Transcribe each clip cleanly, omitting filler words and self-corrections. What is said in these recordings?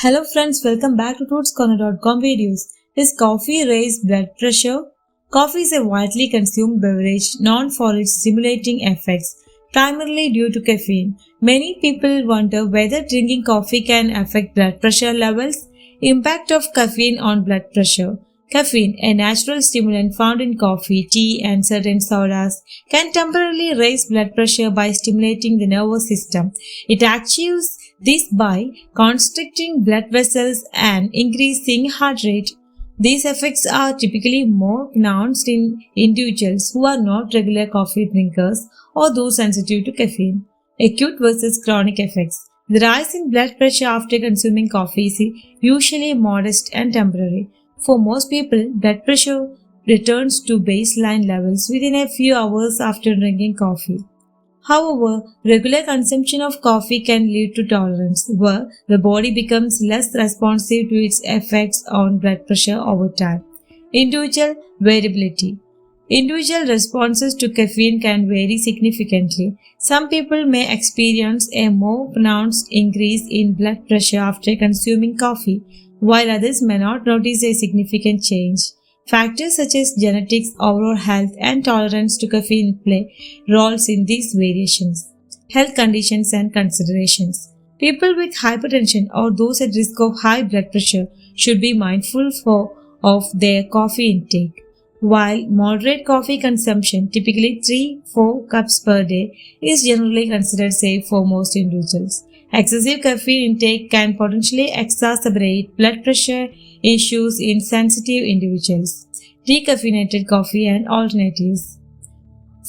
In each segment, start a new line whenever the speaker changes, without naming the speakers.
Hello friends, welcome back to rootscorner.com videos. Does coffee raise blood pressure? Coffee is a widely consumed beverage known for its stimulating effects, primarily due to caffeine. Many people wonder whether drinking coffee can affect blood pressure levels. Impact of caffeine on blood pressure. Caffeine, a natural stimulant found in coffee, tea, and certain sodas, can temporarily raise blood pressure by stimulating the nervous system. It achieves this by constricting blood vessels and increasing heart rate. These effects are typically more pronounced in individuals who are not regular coffee drinkers or those sensitive to caffeine. Acute versus chronic effects. The rise in blood pressure after consuming coffee is usually modest and temporary. For most people, blood pressure returns to baseline levels within a few hours after drinking coffee. However, regular consumption of coffee can lead to tolerance, where the body becomes less responsive to its effects on blood pressure over time. Individual variability. Individual responses to caffeine can vary significantly. Some people may experience a more pronounced increase in blood pressure after consuming coffee, while others may not notice a significant change. Factors such as genetics, overall health, and tolerance to caffeine play roles in these variations. Health conditions and considerations. People with hypertension or those at risk of high blood pressure should be mindful of their coffee intake. While moderate coffee consumption, typically 3-4 cups per day, is generally considered safe for most individuals, excessive caffeine intake can potentially exacerbate blood pressure issues in sensitive individuals. Decaffeinated coffee and alternatives.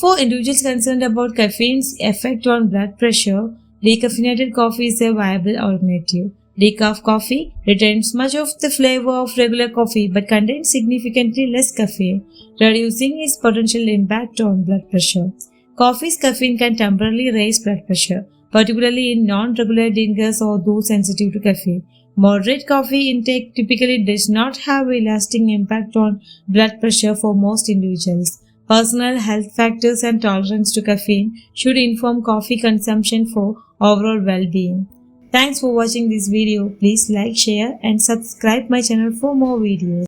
For individuals concerned about caffeine's effect on blood pressure, decaffeinated coffee is a viable alternative. Decaf coffee retains much of the flavor of regular coffee but contains significantly less caffeine, reducing its potential impact on blood pressure. Coffee's caffeine can temporarily raise blood pressure, particularly in non-regular drinkers or those sensitive to caffeine. Moderate coffee intake typically does not have a lasting impact on blood pressure for most individuals. Personal health factors and tolerance to caffeine should inform coffee consumption for overall well-being. Thanks for watching this video. Please like, share and subscribe my channel for more videos.